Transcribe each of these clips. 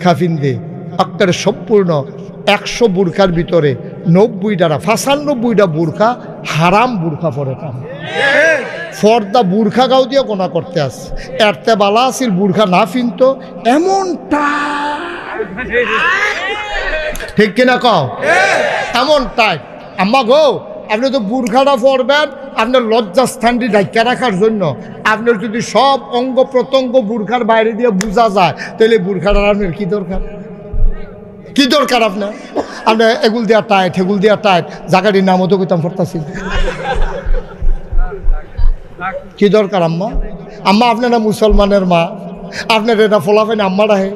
বুরখা ফিন্দে আক্কার সম্পূর্ণ 100 বুরখার ভিতরে 90টা 95টা বুরখা হারাম বুরখা পরে তারা ফর্দা বুরখা গাও দিয়ে গোনা করতে আসছে এরতে বালা আসিল বুরখা না ফিনতো এমনটা ঠিক কিনা কও এমন টাইট আম্মা গো আপনি তো বুরখাটা পরবেন আপনার লজ্জাস্থানটি ঢাকা রাখার জন্য আপনার যদি সব অঙ্গ প্রত্যঙ্গ বুরখার বাইরে দিয়ে বোঝা যায় তাহলে বুরখাটার আপনার কি দরকার আপনার আপনার এগুল দেওয়া টাইট হেগুল দেওয়া টাইট জায়গাটির নামও তো কইতাম পড়তাছি কি দরকার আম্মা আপনারা মুসলমানের মা আপনার এটা ফলাফাইন আম্মা রাহে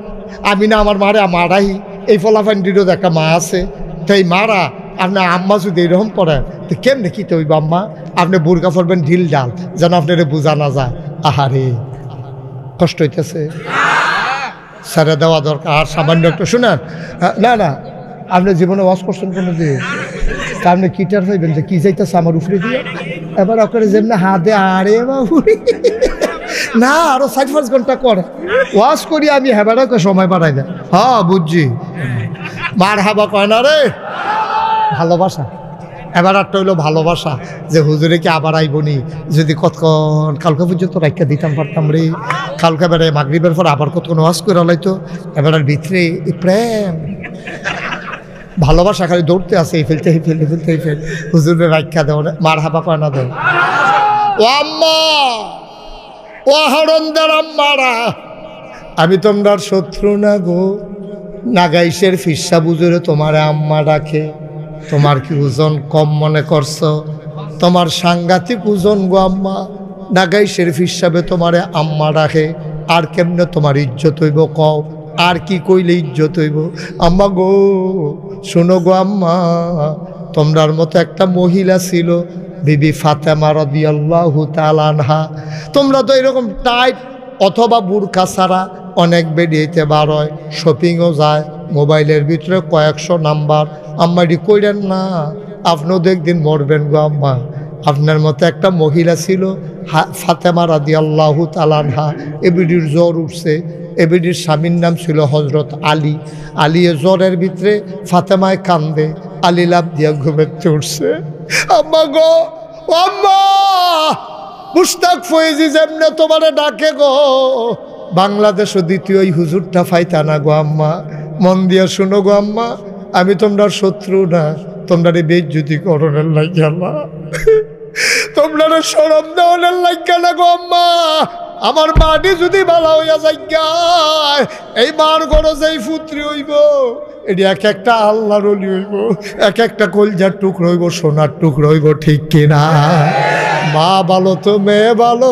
আমি না আমার মারে আমার রাহি এই ফলাফাইনটিরও একটা মা আছে তো এই মারা আপনার আম্মা যদি এরকম পড়েন তো কেমনে কি তৈব আম্মা আপনি বুরকা পড়বেন ঢিল ডাল যেন আপনার বোঝা না যায় আহারে কষ্ট হইতেছে ছেড়ে দেওয়া দরকার আর সামান্য একটু শুনেন না আপনি জীবনে ওয়াশ করছেন কোনো দিয়ে তা আপনি কিটার হইবেন যে কি যাইতেছে আমার উপরে দিয়ে এবার ওখানে যেমনি হাতে আরে বাবু না আরো 4-5 ঘন্টা করে ওয়াশ করি আমি হেবাটাকে সময় বাড়াই দেয় হ্যাঁ বুঝছি মার হাবা কয় না রে ভালোবাসা এবার একটা হইলো ভালোবাসা যে হুজুরে কি আবার আইবনি যদি কতক্ষণ কালকে পর্যন্ত রাখা দিতাম পারতাম রে কালকে বেড়ে মাগরিবের পর আবার কতক্ষণ ওয়াশ করে লাইতো এবার ভিতরে প্রেম ভালোবাসা খালি দৌড়তে আসে এই ফেলতে হুজুরে রাখা দেও মার হাবা কয় না দেও ও আম্মা ও হরন্দার আম্মারা আমি তোমরার শত্রু না গো নাগাইশের ফিরসা বুঝুরে তোমার আম্মা ডাকে তোমার কি ওজন কম মনে করছো তোমার সাংঘাতিক ওজন গো আম্মা নাগাইশের ফিরসাবে তোমারে আম্মা ডাকে আর কেমনে তোমার ইজ্জত হইব কও আর কি কইলে ইজ্জত হইব আম্মা গো শোনো গো আম্মা তোমরার মতো একটা মহিলা ছিল বিবি ফাতেমা রাদিয়াল্লাহু তাআলা আনহা তোমরা তো এরকম টাইট অথবা বুরকা ছাড়া অনেক বেরিয়েতে বার হয় শপিংও যায় মোবাইলের ভিতরে কয়েকশো নাম্বার আম্মা এটি কইরেন না আপনিও তো একদিন মরবেন গো আম্মা আপনার মতো একটা মহিলা ছিল ফাতেমা রাদিয়াল্লাহু তাআলা আনহা এবিডির জ্বর উঠছে এবিডির স্বামীর নাম ছিল হজরত আলী জ্বরের ভিতরে ফাতেমায় কান্দে আলী লাভ দিয়া ঘুমেতে উঠছে আম্মা গো আম্মা মুশতাক ফয়েজি যেমনে তোমারে ডাকে গো বাংলাদেশও দ্বিতীয় ওই হুজুরটা ফাইতা না গো আম্মা মন দিয়া শুনো গো আম্মা আমি তোমরা শত্রু না তোমরা বেইজ্জতি করণের লাগে আল্লাহ তোমরা শরম দেওয়ার লাগে না গো আম্মা আমার মাটি যদি ভালো হইয়া যায় এই মার গরজ এই পুত্রী হইব এটি এক একটা আল্লাহর ওলি হইব এক একটা কলজার টুকরো হইব সোনার টুকরো হইব ঠিক কিনা মা ভালো তো মেয়ে ভালো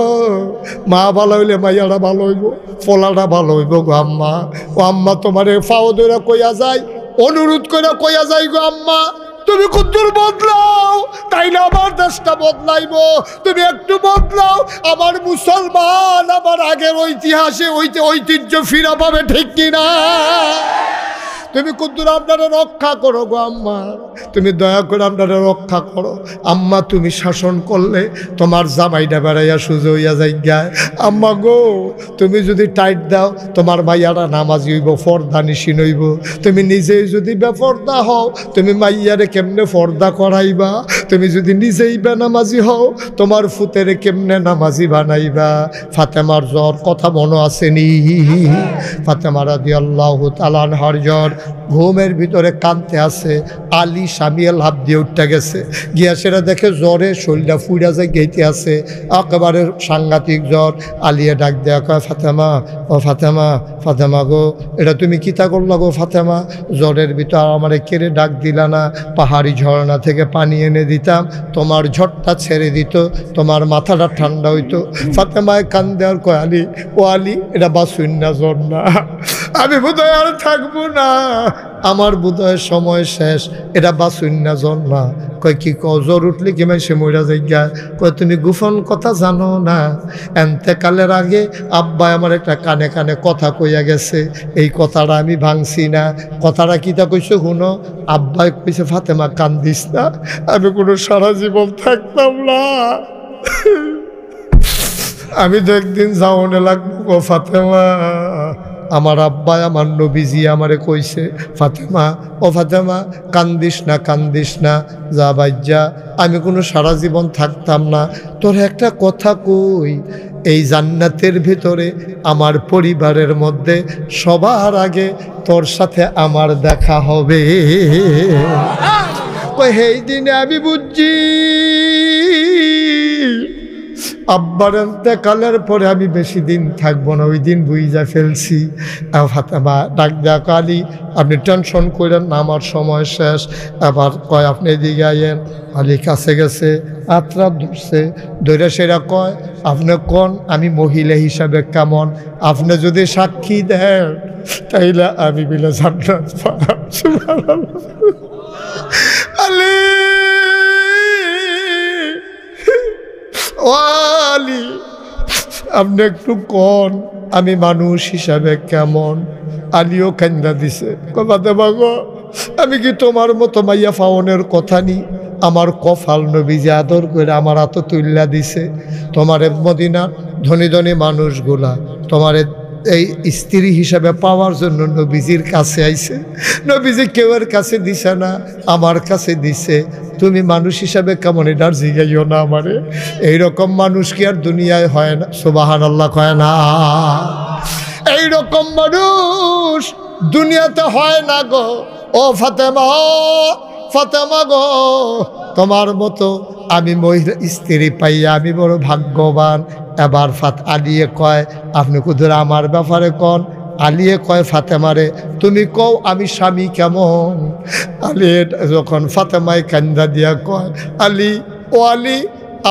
মা ভালো হইলে মাইয়ারা ভালো হইব ফলাটা ভালো হইব গো আম্মা ও আম্মা তোমার ফাও ধরে কইয়া যায় অনুরোধ করে কইয়া যায় গো আম্মা তুমি কদ্দুর বদলাও তাইলে আমার দেশটা বদলাইব তুমি একটু বদলাও আমার মুসলমান আমার আগের ঐতিহাসে ঐতিহ্য ফিরা পাবে ঠিক কিনা তুমি কদ্দুর আপনারা রক্ষা করো গো আম্মা তুমি দয়া করে আপনারা রক্ষা করো আম্মা তুমি শাসন করলে তোমার জামাইটা বেড়াইয়া সুজো হইয়া যাইগায় আম্মা গো তুমি যদি টাইট দাও তোমার মাইয়ারা নামাজি হইব ফর্দা নিশিন হইব তুমি নিজেই যদি বেফর্দা হও তুমি মাইয়ারে কেমনে ফর্দা করাইবা তুমি যদি নিজেই বেনামাজি হও তোমার ফুতেরে কেমনে নামাজি বানাইবা ফাতেমার জ্বর কথা মনে আসেনি ফাতেমা রাদিয়াল্লাহু তাআলা আনহার জ্বর ঘুমের ভিতরে কাঁদতে আছে আলী স্বামী লাভ দিয়ে উঠতে গেছে গিয়া সেটা দেখে জ্বরে শরীরটা ফুইরা যায় গেইতে আছে একেবারে সাংঘাতিক জ্বর আলিয়া ডাক দেয়া কয় ফাতেমা ও ফাতেমা গো এটা তুমি কিতা করলা গো ফাতেমা জ্বরের ভিতর আমারে কেড়ে ডাক দিলা না পাহাড়ি ঝর্ণা থেকে পানি এনে দিতাম তোমার ঝড়টা ছেড়ে দিত তোমার মাথাটা ঠান্ডা হইতো ফাতেমায় কান্দে আর কয় আলী ও আলী এটা বাসুন্না জ্বর না আমি বোধহয় আর থাকবো না আমার বোধহয় সময় শেষ এটা বাসুন্না জ্বর না কয় কি জ্বর উঠলে কি সে মরা যাইগা কয় তুমি গোপন কথা জানো না এন্তেকালের আগে আব্বাই আমার একটা কানে কানে কথা কইয়া গেছে এই কথাটা আমি ভাঙছি না কথাটা কিতা কইছে শুনো আব্বাই কইছে ফাতেমা কান্দিস না আমি কোনো সারা জীবন থাকতাম না আমি তো একদিন যাওনে লাগবো গো ফাতেমা আমার আব্বা আমার নবীজি আমারে কইছে, ফাতেমা ও ফাতেমা কান্দিস না, যা বাইজা, আমি কোনো সারা জীবন থাকতাম না, তোর একটা কথা কই, এই জান্নাতের ভিতরে আমার পরিবারের মধ্যে সবার আগে তোর সাথে আমার দেখা হবে। এই দিনে আমি বুঝছি আব্বার ইন্তেকালের পরে আমি বেশি দিন থাকবো না, ওই দিন বুঝা ফেলছি। ফাতেমা ডাক দেয়া, আলী আপনি টেনশন করেন না, আমার সময় শেষ। আবার কয় আপনি এদিকে আইয়েন। আলী কাছে গেছে, আত্রা ধরছে, ধরে সেরা কয় আপনি কোন আমি মহিলা হিসাবে কেমন, আপনি যদি সাক্ষী দেন তাইলে আমি বিলে জান্নাত পাবো। সুবহানাল্লাহ। আলী ও আলী আপনি একটু কোন আমি মানুষ হিসাবে কেমন। আলীও কান্দা দিছে, কথা বাগো আমি কি তোমার মতো মাইয়া ফাওনের কথা নি, আমার কফাল নবীজি আদর করে আমার হাতে তুল্লা দিছে। তোমার মদিনার ধনী ধনী মানুষগুলা তোমার এই স্ত্রী হিসাবে পাওয়ার জন্য নবীজির কাছে আইছে, নবীজি কেউর কাছে দিছে না, আমার কাছে দিছে। তুমি মানুষ হিসাবে কেমন এটার জিগাইও না আমারে, এইরকম মানুষ কি আর দুনিয়ায় হয় না? সুবহানাল্লাহ কয় না? এইরকম মানুষ দুনিয়াতে হয় না গো। ও ফাতেমা গো, তোমার মতো আমি মহিলা স্ত্রী পাইয়া আমি বড় ভাগ্যবান। এবার আলিয়ে কয় আপনি কুদুর আমার ব্যাপারে কন। আলিয়ে কয় ফাতেমারে তুমি কও আমি স্বামী কেমন। আলী যখন ফাতেমায় কান্দা দিয়া কয়, আলী ও আলী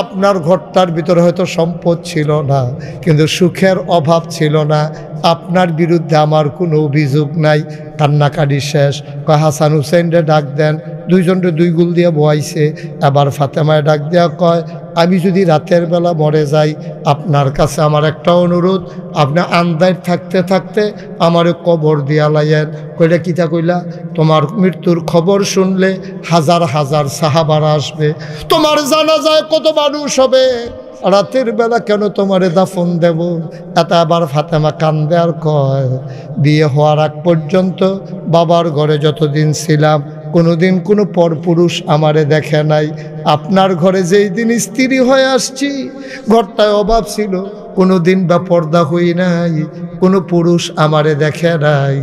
আপনার ঘরটার ভিতরে হয়তো সম্পদ ছিল না, কিন্তু সুখের অভাব ছিল না, আপনার বিরুদ্ধে আমার কোনো অভিযোগ নাই। কান্নাকাটি শেষ, কয় হাসান হুসেনরে ডাক দেন। দুইজনরে দুই গুল দিয়ে বয়াইছে। এবার ফাতেমায় ডাক দেয়া কয় আমি যদি রাতের বেলা মরে যাই, আপনার কাছে আমার একটা অনুরোধ, আপনি আন্দায় থাকতে থাকতে আমারে কবর দিয়া লাইয়েন। কইলে কিতা কইলা? তোমার মৃত্যুর খবর শুনলে হাজার হাজার সাহাবারা আসবে, তোমার জানাজায় কত মানুষ হবে, রাতের বেলা কেন তোমারে দাফন দেব? এত আবার ফাতেমা কান্দে আর কয় বিয়ে হওয়ার আগ পর্যন্ত বাবার ঘরে যতদিন ছিলাম কোনোদিন কোনো পরপুরুষ আমারে দেখে নাই। আপনার ঘরে যেই দিন স্ত্রী হয়ে আসছি ঘরটায় অভাব ছিল, কোনোদিন বা পর্দা হই নাই, কোনো পুরুষ আমারে দেখে নাই।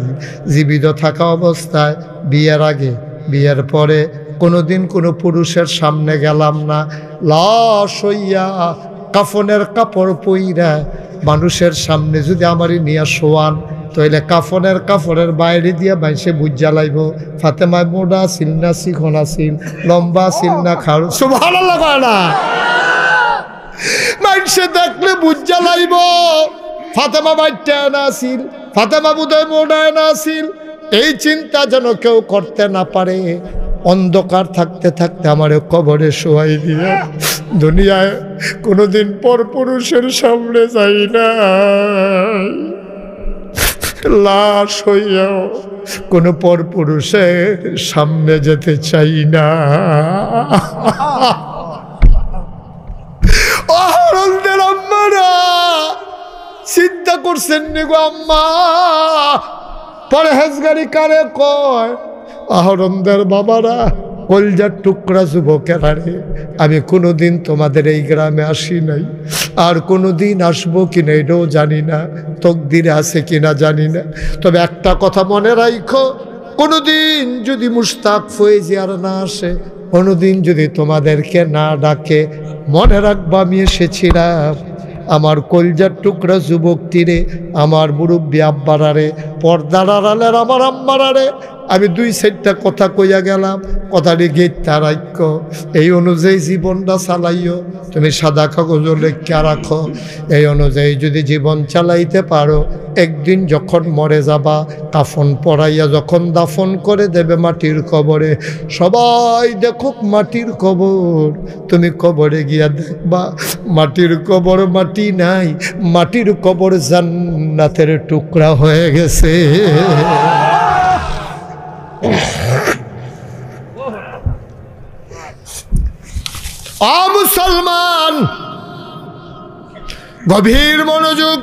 জীবিত থাকা অবস্থায়, বিয়ের আগে বিয়ের পরে কোনোদিন কোনো পুরুষের সামনে গেলাম না। লাশ হইয়া কাফনের কাপড় পইরা মানুষের সামনে যদি আমারই নিয়ে শোয়ান, তাইলে কাফনের বাইরে দিয়ে বাইসে বুঝ জ্বালাইব ফাতেমায় মোড়া ছিল না চিকন আছিল, লম্বা ছিল না খাড়ু। সুবহানাল্লাহ কয় না? মানুষে দেখলে বুঝ জ্বালাইব ফাতেমা বাইটা না আছিল, ফাতেমা বোধহয় মোড়ায় না আছিল। এই চিন্তা যেন কেউ করতে না পারে। অন্ধকার থাকতে থাকতে আমারে কবরে শোয়াই দিয়ে দুনিয়ায় কোনোদিন পর পুরুষের সামনে যাই না, লাশ হইয়াও কোনো পর পুরুষের সামনে যেতে চাই না। আম্মারা চিন্তা করছেন নি গো আম্মা? পরহেজগারি কারে কয়? আহরণদের বাবারা, কলজার টুকরা যুবকেরা রে, আমি কোনোদিন তোমাদের এই গ্রামে আসি নাই, আর কোনোদিন আসবো কিনা এটাও জানি না, তকদিরে আছে কিনা জানি না। তবে একটা কথা মনে রাখো, কোনোদিন যদি মুশতাক ফয়েজিয়ার না আসে, কোনোদিন যদি তোমাদেরকে না ডাকে, মনে রাখবা আমি এসেছিলাম। আমার কলজার টুকরা যুবকটিরে, আমার মুরব্বী আব্বারারে, পর্দার আড়ালের আমার আম্মারারে আমি দুই সাইডটা কথা কইয়া গেলাম, কথাটি গেটটা রাখ, এই অনুযায়ী জীবনটা চালাইও। তুমি সাদা কাগজ লেখা রাখো, এই অনুযায়ী যদি জীবন চালাইতে পারো, একদিন যখন মরে যাবা, কাফন পরাইয়া যখন দাফন করে দেবে মাটির কবরে, সবাই দেখুক মাটির কবর, তুমি কবরে গিয়া দেখবা মাটির কবর মাটি নাই, মাটির কবর জান্নাতের টুকরা হয়ে গেছে। মুসলমান, গভীর মনোযোগ।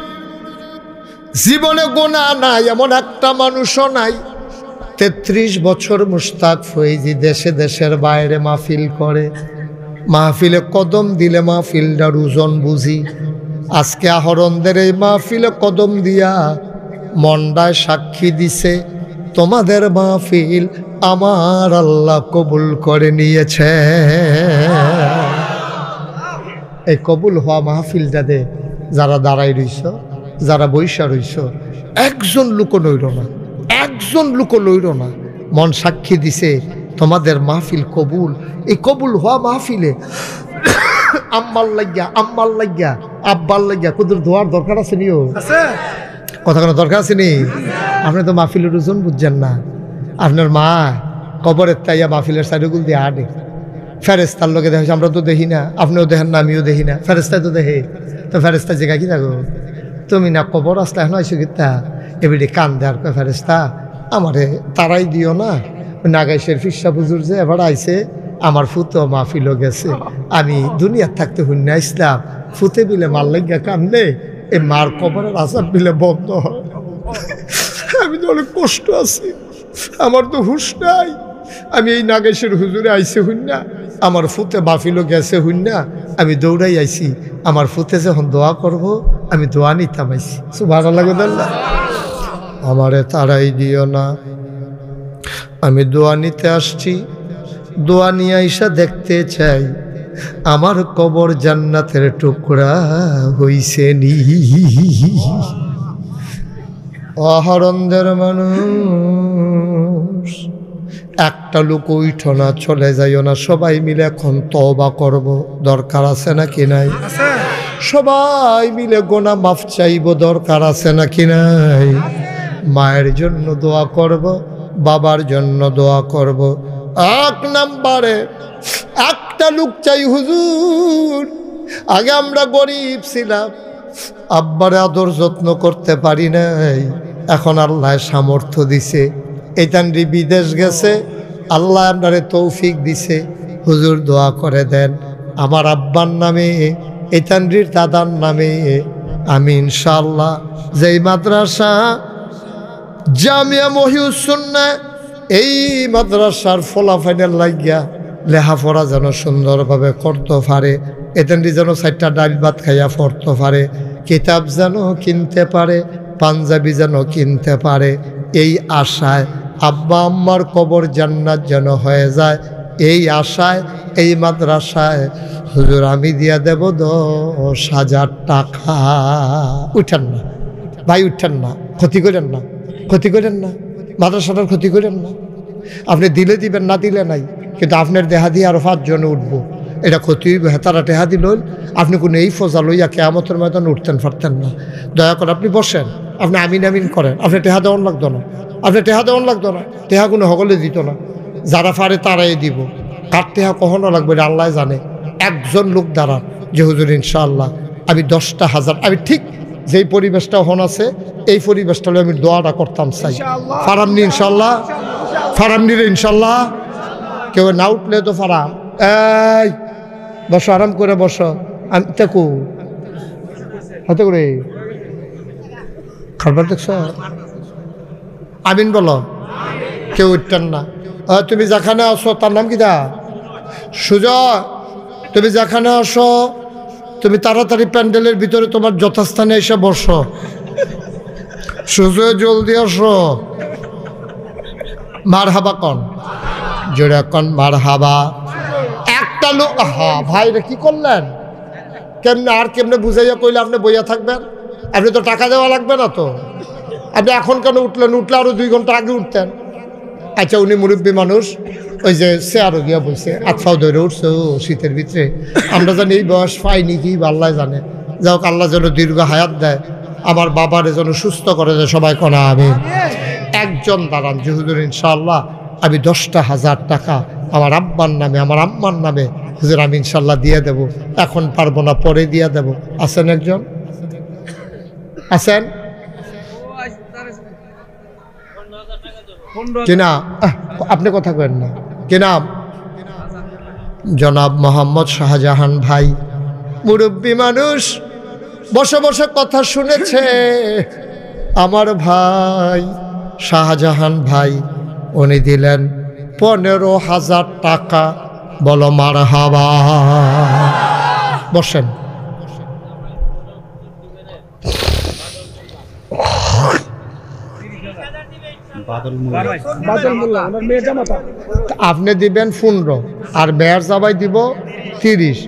জীবনে গোনা নাই এমন একটা মানুষও নাই। 33 বছর মুশতাক ফৈজি দেশে দেশের বাইরে মাহফিল করে, মাহফিলে কদম দিলে মাহফিলটার ওজন বুঝি। আজকে আহরণদের এই মাহফিলে কদম দিয়া মন্ডায় সাক্ষী দিছে তোমাদের মাহফিল আমার আল্লাহ কবুল করে নিয়েছে। এই কবুল হওয়া মাহফিলটাতে যারা দাঁড়াই রইছ, যারা বৈশা রইছ, একজন লোক লইল না, একজন লোক লইল না। মন সাক্ষী দিছে তোমাদের মাহফিল কবুল। এই কবুল হওয়া মাহফিলে আম্মার লাগিয়া, আম্মার লাগিয়া, আব্বার লাগিয়া কুদুর দোয়ার দরকার আছে নিও, কথা কোনো দরকার আছে নি? আপনি তো মাহফিলের ওজন বুঝছেন না। আপনার মা কবরের তাইয়া মাহফিলের সাইডগুল দিয়ে আটে, ফেরেস্তার লোকে দেখে, আমরা তো দেখি না, আপনিও দেখেন না, আমিও দেখি না, ফেরেস্তায় তো দেখে। তো ফেরেস্তা জেগা কি থাকো তুমি না কবর আসতে এখন আইসো গীতা এবারে কান দেয়ার কয় ফেরেস্তা আমারে তারাই দিও না। নাগাইশের ফিসা বুজুর যে এবার আইসে আমার ফুতো মাহফিলও গেছে, আমি দুনিয়ার থাকতে হুন্য ইসলাম ফুতে বিলে মার লাগিয়া কান্দে এই মার কবরের আসাব বিলে বন্ধ হয়। আমি তো অনেক কষ্ট আছি, আমার তো হুশ নাই। আমি এই নাগেশের হুজুরে আইসে হুন্না, আমার ফুতে মাহফিলও গেছে হুন্না, আমি দৌড়াই আইছি। আমার ফুতে যখন দোয়া করব আমি দোয়া নিতাম আইছি। সুবহানাল্লাহ। আমারে তারাই দিও না, আমি দোয়া নিতে আসছি। দোয়া নিয়ে আইসা দেখতে চাই আমার কবর জান্নাতের টুকরা হইছে নি। অহরণদের মানুষ একটা লোক উঠো না, চলে যাইও না, সবাই মিলে এখন তওবা করব। দরকার আছে নাকি নাই? সবাই মিলে গোনা মাফ চাইব, দরকার আছে নাকি নাই? মায়ের জন্য দোয়া করব, বাবার জন্য দোয়া করব। 1 নম্বরে একটা লোক চাই, হুজুর আগে আমরা গরিব ছিলাম, আব্বারে আদর যত্ন করতে পারি নাই, এখন আল্লাহ সামর্থ্য দিছে, এইটানরি বিদেশ গেছে, আল্লাহ আপনারে তৌফিক দিছে, হুজুর দোয়া করে দেন আমার আব্বার নামে, এইটানরির দাদার নামে। আমি ইনশাআল্লাহ যেই মাদ্রাসা জামিয়া মহিউস সুন্নাহ, এই মাদ্রাসার ফলাফাইনের লাগিয়া লেখাপড়া যেন সুন্দরভাবে করতে পারে, এতেনটি যেন 4টা ডাল ভাত খাইয়া পড়তে পারে, কিতাব যেন কিনতে পারে, পাঞ্জাবি যেন কিনতে পারে, এই আশায় আব্বা আম্মার কবর জান্নাত যেন হয়ে যায়, এই আশায় এই মাদ্রাসায় হুজুর আমি দিয়া দেব 10,000 টাকা। উঠেন না ভাই, উঠেন না, ক্ষতি করেন না, ক্ষতি করেন না, মাদ্রাসাটার ক্ষতি করেন না। আপনি দিলে দিবেন, না দিলে নাই, কিন্তু আপনার দেহা দিয়ে আরো 5 জনে উঠবো, এটা ক্ষতি হইব। হেতারা টেহা দিল, আপনি কোনো এই ফজা লইয়া কেয়ামতের ময়দানে উঠতেন পারতেন না। দয়া করে আপনি বসেন, আপনি আমিন আমিন করেন, আপনি টেহা দেওয়ান লাগতো না, আপনি টেহা দেওয়ান লাগতো না, টেহা কোনো সকলে দিত না, যারা পারে তারাই দিব। কার টেহা কখনো লাগবে এটা আল্লাহ জানে। একজন লোক দাঁড়ান যে হুজুর ইনশাআল্লাহ আমি 10টা হাজার, আমি ঠিক যেই পরিবেশটা হন আছে এই পরিবেশটা আমি দোয়াটা করতাম চাই। ফারামনি ইনশাল্লাহ, ফারামনিরে ইনশাল্লাহ, কেউ না উঠলে তো ফারাম। এই বসো, আরাম করে বসো, আমি দেখো হাতে করে খাবার দেখছ, আমিন বলো, কেউ উঠতেন না। তুমি যেখানে আসো, তার নাম কি দা সুজয়, তুমি যেখানে আসো তুমি তাড়াতাড়ি প্যান্ডেলের ভিতরে তোমার যথাস্থানে এসে বসো। সুজয় জলদি আসো। মারহাবা কন, জোরে কন মারহাবা। একটা লোক, হা ভাই রে কি করলেন, কেমনে আর কেমনে বুঝাইয়া কইলে আপনি বইয়া থাকবেন? আপনি তো টাকা দেওয়া লাগবে না তো, আপনি এখন কেন উঠলেন? উঠলে আরো 2 ঘন্টা আগে উঠতেন। আচ্ছা উনি মুরব্বী মানুষ, ওই যে চেয়ারও গিয়া বলছে, আতফাও ধরে উঠছে শীতের ভিতরে, আমরা জানি এই বয়স পাইনি কি আল্লাহ জানে। যাই হোক, আল্লাহ যেন দীর্ঘ হায়াত দেয়, আমার বাবারে যেন সুস্থ করে দেয়, সবাই কনা আমি। একজন দাঁড়ান যে হুজুর ইনশাআল্লাহ আমি 10,000 টাকা আমার আব্বার নামে, আমার আম্মার নামে হুজুর আমি ইনশাআল্লাহ দিয়ে দেব, এখন পারবো না পরে দিয়ে দেব। আছেন একজন? আছেন কিনা? আপনি কথা কেন না, কি নাম? জনাব মোহাম্মদ শাহজাহান ভাই, মুরব্বী মানুষ, বসে বসে কথা শুনেছে, আমার ভাই শাহজাহান ভাই, উনি দিলেন 15,000 টাকা। বলো মারহাবা। বসেন। আপনি দিবেন 15 আর মেয়ের জামাই দিব 30,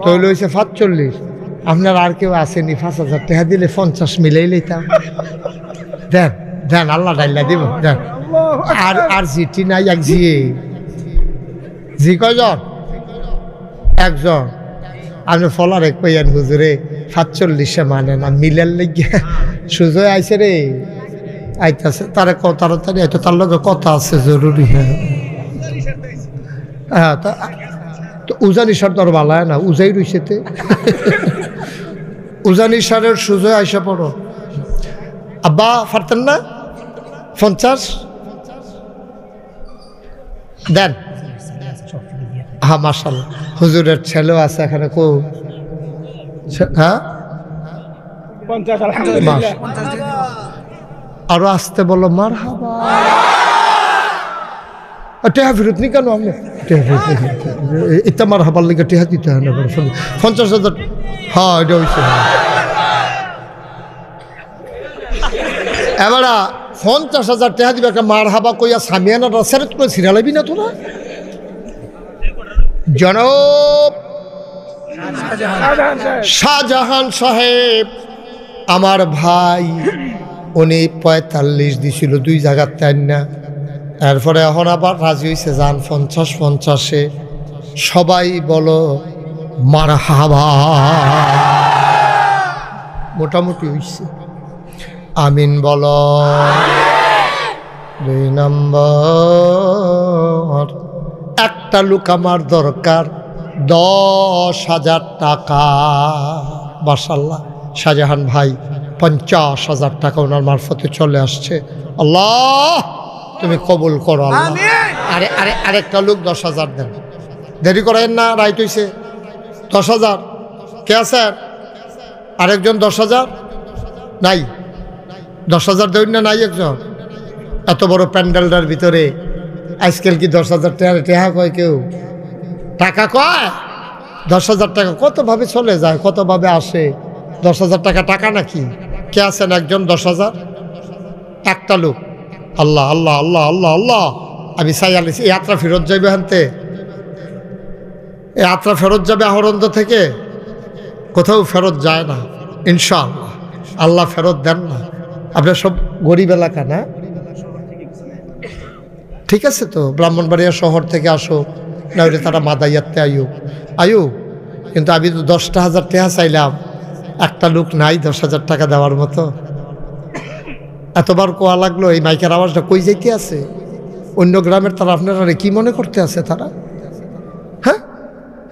তৈল হয়েছে 45। আপনার আর কেউ আসেনি? 5,000 টাকা দিলে 50 মিলেই লইতাম। দেন দেন, আল্লাহ ডাইল্লা দিব, দেন। আর জিটি নাই, এক জি কয়জন? একজন। আপনি ফলার এক পাইয়ান হুজুরে 45 মানে না, মিলের লেগে সুযোগ আইছে রে, আইতাছে। তারা তাড়াতাড়ি আইতো, তার লগে কথা আছে জরুরি। হ্যাঁ, তো উজানি সার তো আর বালায় না, উজাই রইছেতে। উজানি সারের সুযোগ আইসা পড়ো। আব্বা পারতেন না? 50 দেন। হ্যাঁ, মাশাআল্লাহ। হুজুরের ছেলেও আছে এখানে। কো? হ্যাঁ, 50। আরো আসতে বলো মারহাবা। টেহা ফেরত নি কেন? আপনি এটা মারহাবার লিগে টেহা দিতে হয় না। 50,000। হ্যাঁ, এটা হয়েছে। এবার 50,000 টাকা দিবে, একটা মারহাবা কইয়া সামিয়ানাটা সেরেট করে ছিড়ালাবি না তোরা? জনাব শাহজাহান সাহেব আমার ভাই, উনি 45 দিছিল 2 জায়গার তাই না। এরপরে এখন আবার রাজি হয়েছে যান 50-50-এ। সবাই বলো মারহাবা। মোটামুটি হয়েছে। আমিন বলো। 2 নম্বর, একটা লোক আমার দরকার 10,000 টাকা। মাশাআল্লাহ, শাহজাহান ভাই 50,000 টাকা ওনার মারফতে চলে আসছে। আল্লাহ তুমি কবুল করো আল্লাহ। আরে আরে আরেকটা লোক 10,000 দেন। দেরি করেন না, রাইট হইছে। 10,000 কে আছেন? আরেকজন 10,000 নাই? 10,000 দেন না? নাই একজন? এত বড় প্যান্ডেলটার ভিতরে আজকাল কি 10,000 টাকা কয় কেউ? টাকা কয়? 10,000 টাকা কতভাবে চলে যায়, কতভাবে আসে। 10,000 টাকা টাকা নাকি? কে আছেন একজন 10,000? একটা লোক। আল্লাহ আল্লাহ আল্লাহ আল্লাহ আল্লাহ। আমি চাই আলিস এই যাত্রা ফেরত যাইবে হানতে, এই যাত্রা ফেরত যাবে আহরন্দ থেকে, কোথাও ফেরত যায় না ইনশাআল্লাহ। আল্লাহ ফেরত দেন না। আপনার সব গরিব এলাকা না? ঠিক আছে, তো ব্রাহ্মণবাড়িয়া শহর থেকে আসো, না হলে তারা মাদাইয়াতে আয়ু। কিন্তু আমি তো 10,000 টাকা চাইলাম, একটা লোক নাই 10,000 টাকা দেওয়ার মতো। এতবার কোয়া লাগলো, এই মাইকের আওয়াজটা কই যাইতে আছে? অন্য গ্রামের তারা আপনারা কি মনে করতে আছে তারা? হ্যাঁ,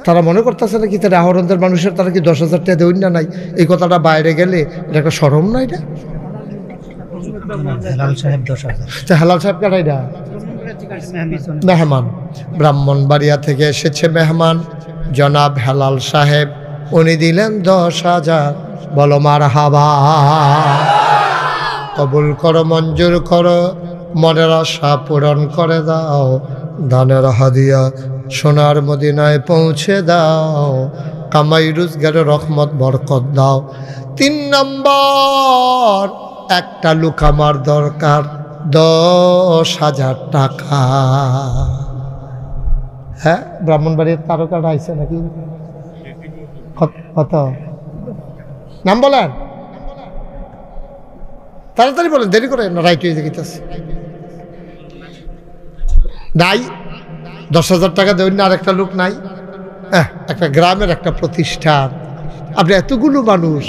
তারা মনে করতেছে নাকি তারা আহরণদের মানুষের তারা কি 10,000 টাকা দেউন না নাই? এই কথাটা বাইরে গেলে এটা একটা শরম না? এটা হেলাল সাহেব কারা? এটা মেহমান, ব্রাহ্মণবাড়িয়া থেকে এসেছে মেহমান জনাব হেলাল সাহেব। উনি দিলেন 10,000। বলো মারহাবা। কবুল করো, মঞ্জুর করো, মনের আশা পূরণ করে দাও। দানের হাদিয়া সোনার মদিনায় পৌঁছে দাও। কামাই রোজগারে রহমত বরকত দাও। 3 নম্বর, একটা লোক আমার দরকার 10,000 টাকা। হ্যাঁ, ব্রাহ্মণবাড়ির তারকাটা আইছে নাকি? কত নাম বলেন? তাড়াতাড়ি বলেন, দেরি করে না, রাইট হয়ে গেছে। নাই 10,000 টাকা দেবেন না? আরেকটা লোক নাই? একটা গ্রামের একটা প্রতিষ্ঠান, আপনি এতগুলো মানুষ,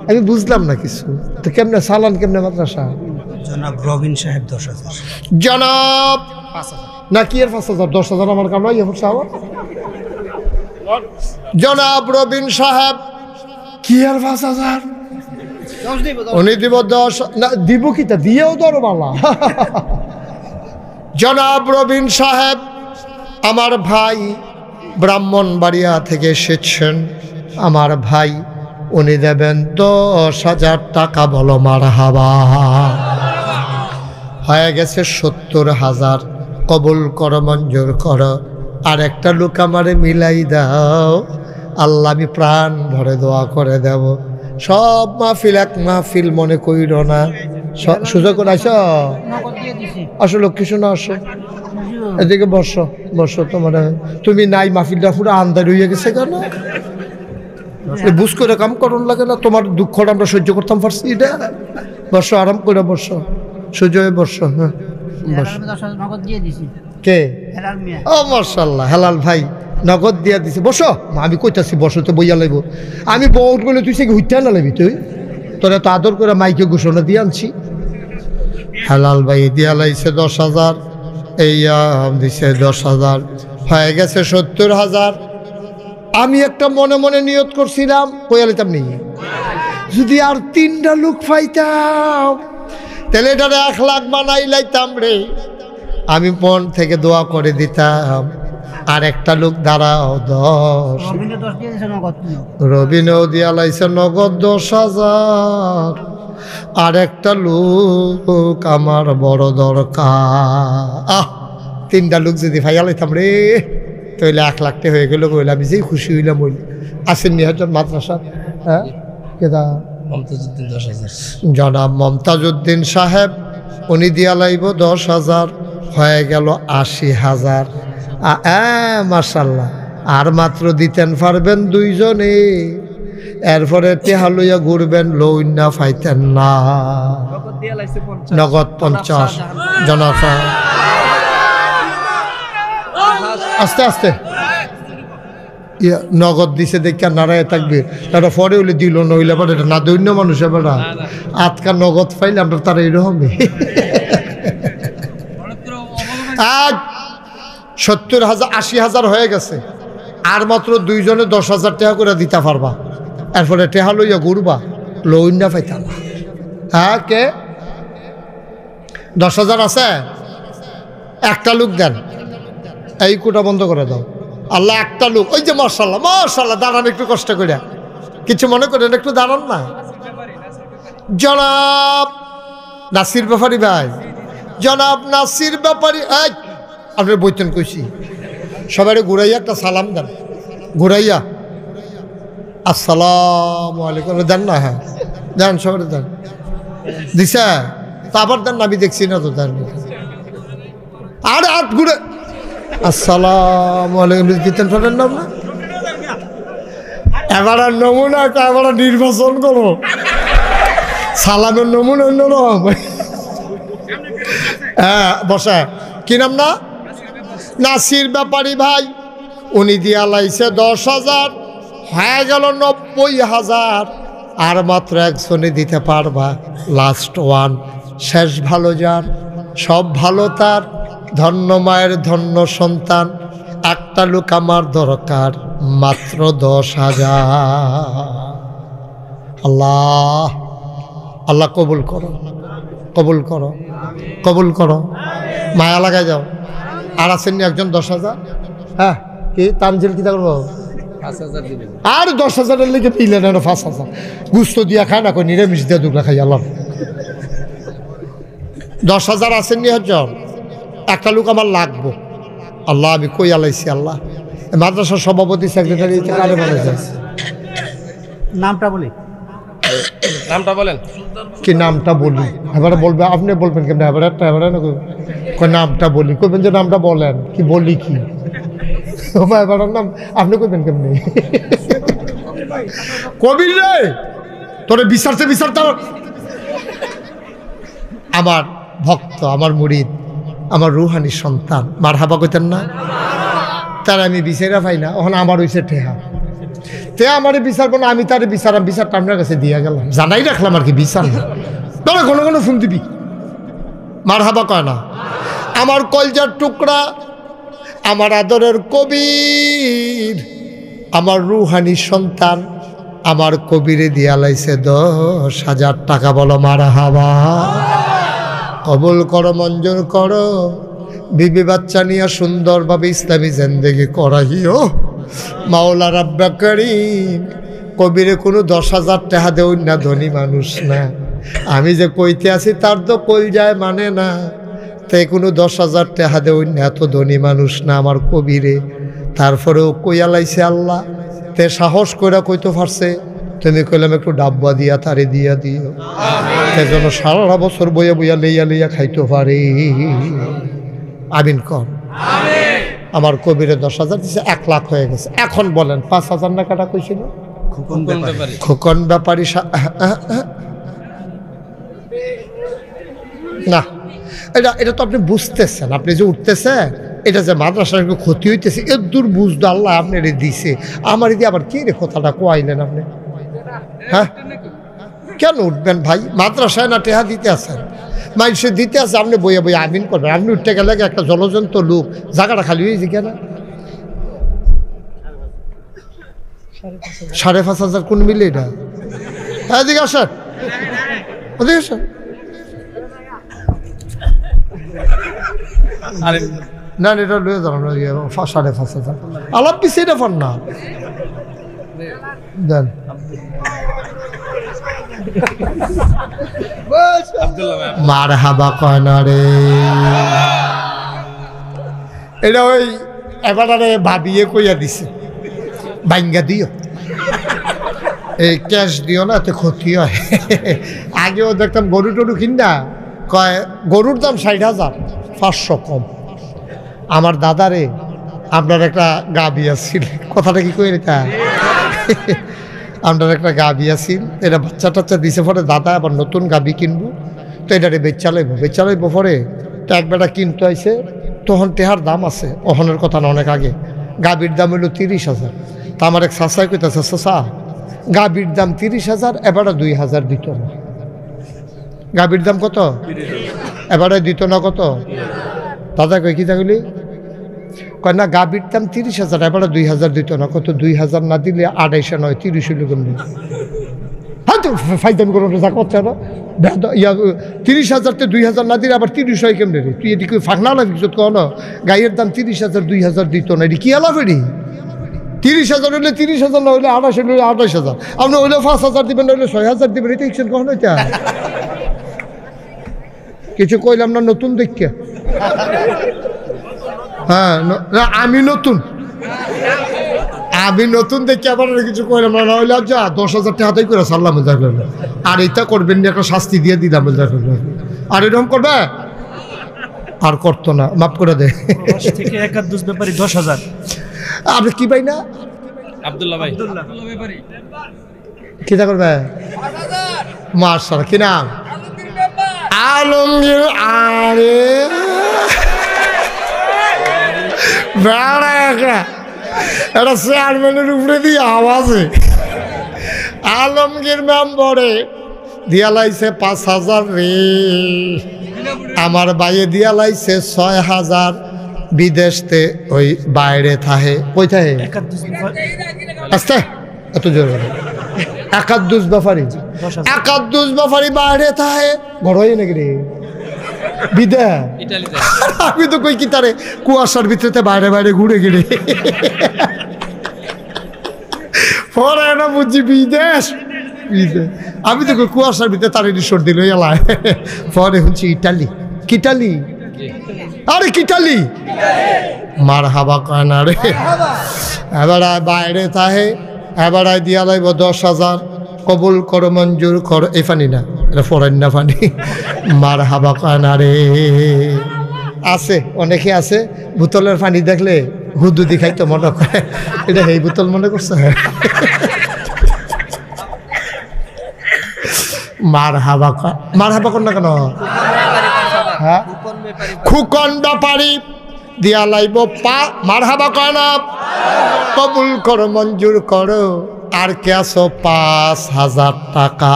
আমি বুঝলাম না কিছু। তো কেমনে সালান, কেমনে মাদ্রাসা? জনাব রবিন সাহেব 10,000। জনাব না কি এর 5,000? 10,000 আমার কামাই সাহেব। জনাব রবিন সাহেব কি আর 5,000? উনি দিব 10 না, দিব কি তা দিয়েও ধরো বালা। জনাব রবিন সাহেব আমার ভাই, ব্রাহ্মণবাড়িয়া থেকে এসেছেন। আমার ভাই উনি দেবেন 10,000 টাকা। বলো মারহাবা। হয়ে গেছে 70,000। কবুল করো, মঞ্জুর করো। আর একটা লোক আমারে মিলাই দাও, আল্লাহ আমি প্রাণ ভরে দোয়া করে দেব। সব মাহফিল এক মাহফিল মনে কইর না। সুযোগ আস, আসো লক্ষ্মী শোনা, আসো এদিকে বসো, বসো। তোমার তুমি নাই, মাহফিলটা পুরো আন্দার হয়ে গেছে কেন? বুঝ করে কাম করন লাগে না? তোমার দুঃখটা আমরা সহ্য করতাম পারছি এটা। বসো, আরাম করে বসো, সহ্য হয়ে বসো। হ্যাঁ বসো। কে? ও মাশাআল্লাহ, হেলাল ভাই নগদ দিয়া দিছে। বসো, আমি কইতাছি বসো, তো বইয়া লাইব। আমি বহুত বলে তুই সে হইতে না লাইবি, তুই তোরা তো আদর করে মাইকে ঘোষণা দিয়ে আনছি। হেলাল ভাই দিয়া লাইছে 10,000, এই দিছে 10,000, হয়ে গেছে 70,000। আমি একটা মনে মনে নিয়ত করছিলাম, কইয়া লাইতাম নি, যদি আর 3টা লোক পাইতাম তাহলে এটা 1 লাখ বানাই লাইতাম রে। আমি মন থেকে দোয়া করে দিতাম, আর একটা লোক দাঁড়াও 10। রবিনও দিয়া লাইছে নগদ 10,000। আর একটা লোক আমার বড় দরকার। 3টা লোক যদি ভাইয়া লাইতাম রে, তাহলে 1 লাখ টাকা হয়ে গেল। বলে আমি যেই খুশি হইলাম। বলি আসেন নিহাজন মাদ্রাসা, হ্যাঁ কেদা জনাব মমতাজউদ্দিন সাহেব, উনি দিয়া লাইব 10,000। হয়ে গেল 80,000। মাশাল্লাহ। আর মাত্র দিতেন পারবেন 2 জনে। এরপরে টেহা লইয়া ঘুরবেন, লইনা ফাইতেন না। নগদ 50 জনাব। আস্তে আস্তে নগদ দিছে দেখে নারায় থাকবে। তারা পরে হইলে দিল, নইলে পরে না দৈন্য মানুষ বেড়া আজকাল নগদ পাইলে আমরা তারা এইরকমই। আজ 70,000 80,000 হয়ে গেছে। আর মাত্র 2 জনে 10,000 টাকা করে দিতে পারবা। এরপরে টেহা লইয়া ঘুরবা, লইনা পাইতাম। হ্যাঁ কে 10,000 আছে? একটা লোক দেন, এই কোটা বন্ধ করে দাও। আল্লাহ একটা লোক, ওই যে মাশাআল্লাহ মাশাআল্লাহ, দাঁড়ান একটু কষ্ট করে, কিছু মনে করেন, একটু দাঁড়ান না। জনাব নাসির ব্যাপারী ভাই, জনাব নাসির ব্যাপারী, আপনি বইতেন কইছি। সবাই ঘুরাইয়া একটা সালাম দেন, ঘুরাইয়া আসসালামু আলাইকুম দেন না। হ্যাঁ দেন, সবাই দেন। দিছে তা আবার দেন না, আমি দেখছি না তো দেন। আর হাত ঘুরে আসসালামু আলাইকুম দিতেন, পারেন না আপনার? এবার নমুনা, এবার নির্বাচন করো। সালামের নমুনা অন্যরকম। হ্যাঁ বসে, কি নাম না? নাসির ব্যাপারী ভাই, উনি দিয়া লাইছে 10,000। হয়ে গেল 90,000। আর মাত্র একজনে দিতে পারবা, লাস্ট ওয়ান। শেষ ভালো যার, সব ভালো তার, ধন্য মায়ের ধন্য সন্তান। একটা লোক আমার দরকার, মাত্র 10,000। আল্লাহ আল্লাহ কবুল করো, কবুল করো, কবুল করো, মায়া লাগাই যাও। আর আসেননি একজন 10,000? হ্যাঁ কি তানজিল কি করবো? আর 10,000-এর লেগে পিলেন 5,000 গুস্ত দিয়া খায় না, কই নিরামিষ দিয়া দুগলা খাই। আল্লাহ 10,000 আসেননি একজন? একটা লোক আমার লাগবো। আল্লাহ আমি কই আলাইছি। আল্লাহ মাদ্রাসার সভাপতি সেক্রেটারি কারে বলে যায়? নামটা বলি, নামটা বলেন। কি নামটা বলি? এবারে বলবে, আপনি বলবেন কেমন? এবারে একটা এবারে না কই নামটা বলি, কইবেন যে নামটা বলেন। কি বলি কি এবার নাম আপনি কইবেন কেমনি? কবির রে তোরে বিচারতে বিচারতে আমার ভক্ত, আমার মুরিদ, আমার রুহানি সন্তান, মারহাবা কইতেন না? তার আমি বিচারা পাই না। ওখানে আমার হইছে ঠেহা, তে আমারে বিচারবো না, আমি তারে বিচারাম। বিচারটা আপনার কাছে দিয়া গেলাম, জানাই রাখলাম আর কি। বিচার না তোরা কোনো কোনো ফোন দিবি, মারহাবা কয় না। আমার কলজার টুকরা, আমার আদরের কবির, আমার রুহানি সন্তান, আমার কবিরে দিয়া লাইছে 10,000 টাকা। বলো মারহাবা। কবুল করো, মঞ্জুর করো। বিবি বাচ্চা নিয়ে সুন্দরভাবে ইসলামী জিন্দেগি করাইও। মাওলা রাব্বা করিম কবিরে কোনো 10,000 টাকা দেও না, ধনী মানুষ না। আমি যে কইতে আছি তার তো কই যায় মানে না, তাই কোনো 10,000 টাকা দেও না, এত ধনী মানুষ না আমার কবিরে। তারপরেও কইয়া লাইছে আল্লাহ, তে সাহস করে কইতে পারছে, তুমি কইলাম একটু ডাব্বা দিয়া তারে দিয়া দিও, যেন সারা বছর বইয়া বইয়া লইয়া লইয়া খাইতে পারে। আমিন কর। আমার কবিরে 10,000 দিছে, 1 লাখ হয়ে গেছে। এখন বলেন 5,000 না কাটা কইছিল খোকন ব্যাপারী না। এটা তো আপনি বুঝতেছেন, আপনি যে উঠতেছেন, এটা যে মাদ্রাসার ক্ষতি হইতেছে এর দূর বুঝতো আল্লাহ আপনার দিছে। আমার দিয়ে আবার কি রে কথাটা কোয়াইলেন আপনি? হ্যাঁ, কেন উঠবেন ভাই? মাদ্রাসায় না টেহা দিতে আছেন, মানুষের দিতে আছে, আপনি বইয়া বইয়া আমিন করবেন। আপনি উঠতে গেলে একটা জলজন্ত লোক, জায়গাটা খালি হয়েছে কেন? 5,500 কোন মিলে এটা? হ্যাঁ, এদিকে আসেন, ওদিকে আসেন। না এটা লয়ে যান, 5,500 আলাপ পিছিয়ে এটা ফান না দেন। মার হাবা কয় না রে, এটা ওই এবারে ভাবিয়ে কইয়া দিছে, বাইঙ্গা দিও, এই ক্যাশ দিও না, এতে ক্ষতি হয়। আগেও দেখতাম গরু টরু কিনা কয় গরুর দাম 60,000, 500 কম। আমার দাদারে আপনার একটা গাবি আছিল, কথাটা কি কই রেখা, আপনার একটা গাবি আছিল, এটা বাচ্চা টাচ্চা দিছে, পরে দাদা আবার নতুন গাবি কিনবো, তো এটারে বেচা লাইব পরে, তো এক বেটা কিনতে আইছে, তখন টেহার দাম আছে, ওহনের কথা না, অনেক আগে। গাবির দাম হইল 30,000। তা আমার এক চাচাই কইতেছে, চাচা গাবির দাম 30,000, এবারে 2,000 দিত না। গাবির দাম কত? এবারে দিত না কত? দাদা কই কি থাকলি? কয় না গাবির দাম 30,000, এবারে 2,000 দিত না। কত? 2,000 না দিলে 28 নয় 30 হইল কেমনি? হ্যাঁ, তো ফাইদামি করো যা করছে না, 30,000 2,000 না দিলে আবার 30 হয় কেমনি রে? তুই এদিকে ফাঁকনা লাগি কহ না, গাইয়ের দাম 30,000, 2,000 দিত না, এটি কি আলাপ? এটি 30,000 হইলে 30,000, না হইলে 28 হইলে 28,000, আপনি হইলে 5,000 দিবেন, না হইলে 6,000 দিবেন, এটা ইকশন কখন হইতে? কিছু কইলাম না নতুন দেখে? হ্যাঁ, আমি নতুন দেখে আবার কিছু কইলাম না, হইলে যা 10,000 টাকা হাতেই করে সারলাম, আর এটা করবেন একটা শাস্তি দিয়ে দিলাম, আর এরকম করবে আর করতো না, মাফ করে দে। একাদুস ব্যাপারী 10,000। আপনি কি পাই না আব্দুল্লাহ ভাই কিতা করবে? মার্শাল কি নাম? আলমগীর। আরে বেড়া এটা চেয়ারম্যানের উপরে দিয়ে আওয়াজে আলমগীর মেম্বরে দিয়া লাইছে 5,000 রে, আমার বাইয়ে দিয়া লাইছে 6,000, বিদেশতে ওই বাইরে থাহে, কই থাহে? আস্তে এত জোর একাদুস ব্যাপারী বাইরে থাহে, বড় হয়ে নাকি রে বিদেশ? আমি তো কই কি তারে কুয়াশার ভিতরে বাইরে বাইরে ঘুরে গেলে পরে না বুঝছি বিদেশ। আমি তো কই কুয়াশার ভিতরে তারে রিসোর্ট দিল এলায়, পরে হচ্ছে ইটালি। কিটালি? আরে কিটালি, মার হাবা কয় না রে। এবারে বাইরে তাহে, এবারে দিয়া লাইব 10,000, কবুল করো মঞ্জুর করো। এই ফানি না, এটা ফরেন না ফানি। মার হাবা কয় না রে। আছে অনেকে আছে বোতলের পানি দেখলে হুদুদি খাইতো মনে করে, এটা এই বোতল মনে করছে। মার হাবা কর না কেন? হ্যাঁ, খুকন ব্যাপারী দিয়া লাইব মার হাবা কয় না, কবুল করো মঞ্জুর করো। আর কে আছো? 5,000 টাকা।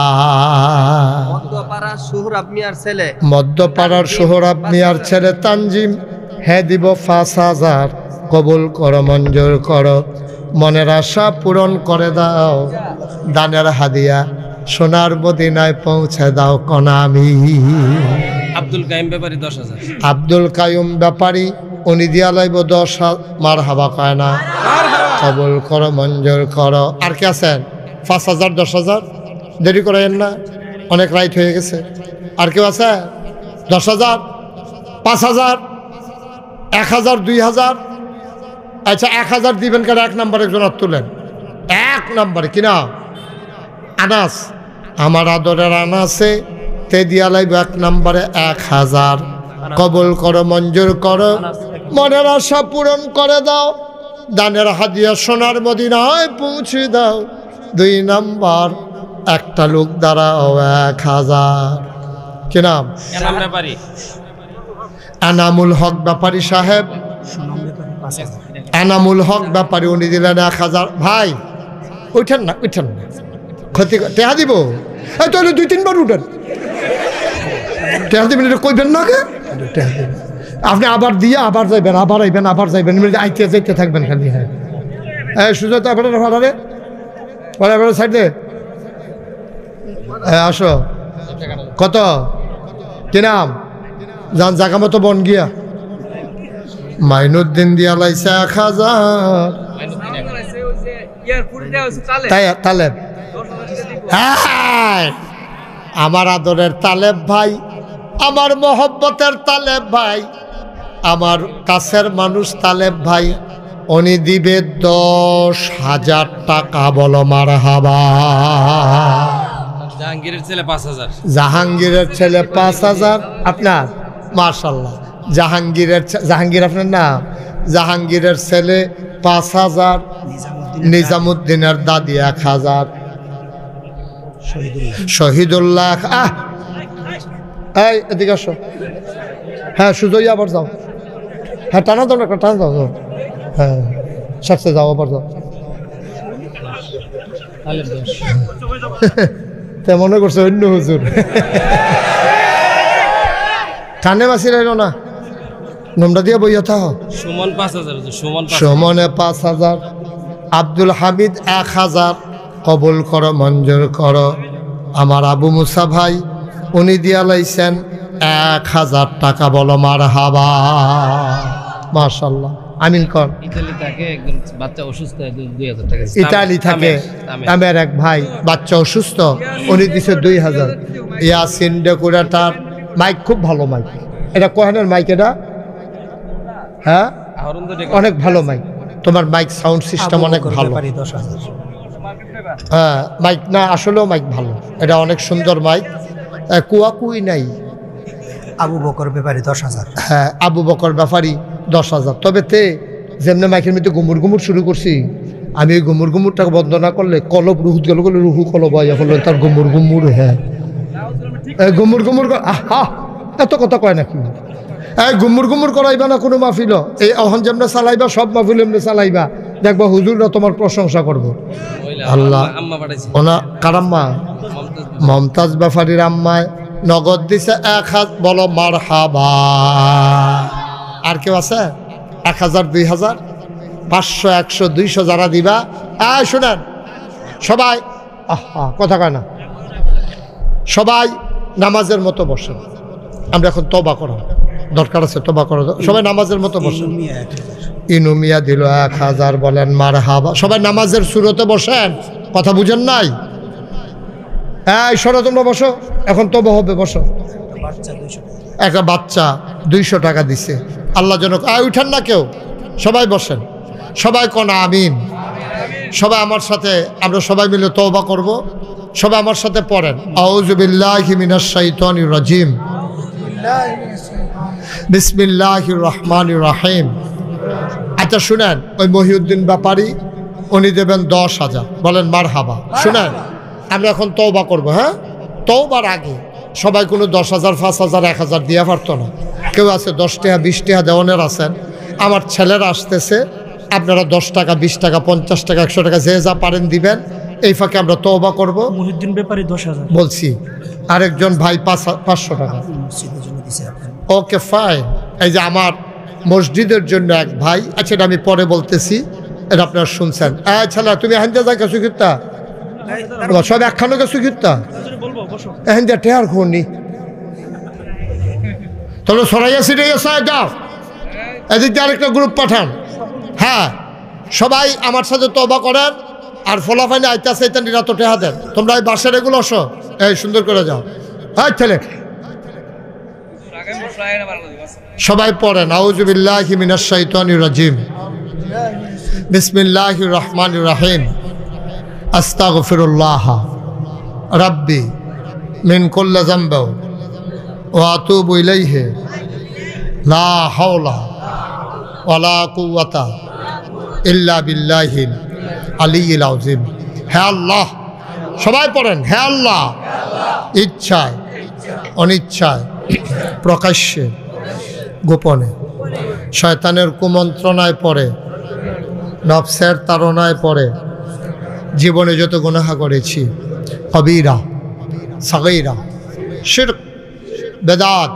মধ্যপাড়ার সোহরাব মিয়ার ছেলে তানজিম, হ্যাঁ দিব 5,000, কবুল করো মঞ্জুর করো। মনের আশা পূরণ করে দাও, দানের হাদিয়া সোনার মদিনায় পৌঁছে দাও কনামি। আব্দুল কাইম ব্যাপারী 10,000। আব্দুল কাইম ব্যাপারী উনি দিয়া লাইব 10,000। মার হাবা কয় না, কবুল করো মঞ্জুর করো। আর কে আছেন? 5,000 10,000 দেরি করেন না, অনেক রাইট হয়ে গেছে। আর কেউ আছে? 10,000 5,000 1,000 2,000। আচ্ছা 1,000 দিবেন কারা? 1 নম্বর একজন হাত তুলেন। 1 নম্বরে কিনা আনাস, আমার আদরের আনাসে তে দিয়া লাইব 1 নম্বরে 1,000। কবুল করো, মঞ্জুর করো, মনের আশা পূরণ করে দাও, দানের হাদিয়া সোনার মদিনায় পৌঁছে দাও। 2 নম্বর একটা লোক দাঁড়াও 1,000। কি নাম? এনাম ব্যাপারী। এনামুল হক ব্যাপারী সাহেব, এনামুল হক ব্যাপারী, উনি দিলেন 1,000। ভাই উঠেন না, উঠেন না, ক্ষতি টেহা দিব। এই তাহলে 2-3 বার উঠেন, টেহা দিবেন, এটা কইবেন না কে? টেহা দিবেন আপনি, আবার দিয়ে আবার যাইবেন, আবার আইবেন, আবার যাইবেন, আইতে যাইতে থাকবেন খালি। হ্যাঁ এই সুজাতা আপনার ভাড়ারে ভাড়া সাইড দে। হ্যাঁ আসো। কত? কি নাম? যান জায়গা মতো বন গিয়া মাইনুদ্দিন দিয়া লাইছে 1,000। তালেব, হ্যাঁ আমার আদরের তালেব ভাই, আমার মহব্বতের তালেব ভাই, আমার কাছের মানুষ তালেব ভাই, উনি দিবে 10,000 টাকা। বলো মারহাবা। জাহাঙ্গীরের ছেলে 5,000। জাহাঙ্গীরের ছেলে 5,000 আপনার? মাশাআল্লাহ। জাহাঙ্গীর আপনার নাম? জাহাঙ্গীরের ছেলে 5,000। নিজামুদ্দিনের দাদি 1,000। শহীদুল্লাহ, এই এদিকে আসো। হ্যাঁ সুজয় আবার যাও। হ্যাঁ টানা দাও না, টানা দাও। হ্যাঁ সাথে যাও, আবার যাও। তে মনে করছে অন্য হুজুর। কানে বাসি রইল না, নোমরা দিয়ে বইয়া থাক। সুমন 5,000। সুমনে 5,000। আব্দুল হামিদ 1,000। কবুল করো, মঞ্জুর করো। আমার আবু মুসা ভাই, উনি দিয়া লাইছেন 1,000 টাকা। বলো মারহাবা। মাশাআল্লাহ। আমিন কর। ইতালি থাকে একজন বাচ্চা অসুস্থ, 2,000 টাকা। ইতালি থাকে আমার এক ভাই, বাচ্চা অসুস্থ, উনি দিছে 2,000। ইয়াসিন ডেকুরেটার, মাইক খুব ভালো মাইক। এটা কোহেনের মাইক, এটা হ্যাঁ অনেক ভালো মাইক। তোমার মাইক সাউন্ড সিস্টেম অনেক ভালো। হ্যাঁ মাইক না, আসলেও মাইক ভালো, এটা অনেক সুন্দর মাইক। কুয়াকুই নাই। আবু বকর ব্যাপারী 10,000। হ্যাঁ আবু বকর ব্যাপারী 10,000। তবে তে যেমনি মাইকের মধ্যে গুমুর গুমুর শুরু করছি, আমি ওই গুমুর গুমুরটাকে বন্ধ না করলে কলব রুহুত গেল, রুহু কলব আইয়া করলো তার গুমুর গুমুর। হ্যাঁ গুমুর গুমুর, আহা এত কথা কয় নাকি? এই গুমুর গুমুর করাইবা না কোনো মাহফিল, এই অহন যেমনে চালাইবা সব মাহফিল এমনি চালাইবা, দেখবা হুজুররা তোমার প্রশংসা করবো। আল্লাহ। ওনা কারাম্মা মমতাজ ব্যাপারীর আম্মায় নগদ দিছে 1,000। বলো মারহাবা। আর কেউ আছে? 1,000 2,000 500 100 200 যারা দিবা, শোনেন সবাই, আহা কথা কয় না, সবাই নামাজের মতো বসেন। আমরা এখন তওবা করা দরকার আছে, তওবা করা। সবাই নামাজের মতো বসেন। ইনুমিয়া দিল 1,000। বলেন মারহাবা। সবাই নামাজের সুরতে বসেন, কথা বুঝেন নাই? এই সরো তোমরা বসো, এখন তওবা হবে, বসো। একটা বাচ্চা 200 টাকা দিছে আল্লাহ যেন। উঠেন না কেউ, সবাই বসেন, সবাই কোন আমিন। সবাই আমার সাথে, আমরা সবাই মিলে তওবা করব। সবাই আমার সাথে পড়েন, আউযু বিল্লাহি মিনাশ শাইতানির রাজিম, বিসমিল্লাহির রহমানির রহিম। আচ্ছা শুনেন, ওই মহিউদ্দিন ব্যাপারী উনি দেবেন 10,000। বলেন মারহাবা। শুনেন আমরা এখন তওবা করব। হ্যাঁ তওবার আগে সবাই কোনো 10,000 5,000 1,000 দিয়ে পারতো না। কেউ আছে 10 টাকা 20 টাকা দেওয়ানের আছেন। আমার ছেলেরা আসতেছে, আপনারা 10 টাকা 20 টাকা 50 টাকা 100 টাকা যে যা পারেন দিবেন। এই ফাঁকে আমরা তওবা করব। মুহিউদ্দিন ব্যাপারী 10,000 বলছি। আরেকজন ভাই 500 টাকা। Okay fine. এই যে আমার মসজিদের জন্য এক ভাই, আচ্ছা এটা আমি পরে বলতেছি, এটা আপনারা শুনছেন। ছেলে তুমি এখান দিয়ে যাই কাছু কিতা সব একখানো কাছু কিতা এখান দিয়ে টেয়ার খুনি তাহলে সরাইয়া সিটাইয়া সায় যাও। এদিক দিয়ে আরেকটা গ্রুপ পাঠান। হ্যাঁ সবাই আমার সাথে তওবা করেন। আর ফলাফাইনে আইতাছে এটা নিরাত টেহা দেন। তোমরা এই বাসার এগুলো আসো, এই সুন্দর করে যাও। হ্যাঁ ছেলে সবাই পড়েন আউযু বিল্লাহি মিনাশ শাইতানির রাজিম বিসমিল্লাহির রহমানির রহিম আস্তাগফিরুল্লাহ রাব্বি মিন কুল্লি যামবি ওয়া আতুবু ইলাইহি লা হাওলা ওয়ালা কুওয়াতা ইল্লা বিল্লাহিল আলিয়্যিল আযীম। হে আল্লাহ, সবাই পড়েন, হে আল্লাহ, ইচ্ছায় অনিচ্ছায় প্রকাশ্যে গোপনে শয়তানের কুমন্ত্রণায় পড়ে নফসের তাড়নায় পড়ে জীবনে যত গুনাহ করেছি কবিরা সাগীরা শিরক বেদাত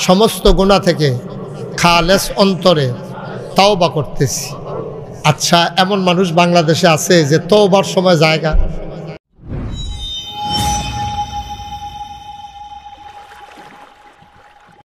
সমস্ত গুনাহ থেকে খালেস অন্তরে তওবা করতেছি। আচ্ছা, এমন মানুষ বাংলাদেশে আছে যে তওবার সময় জায়গা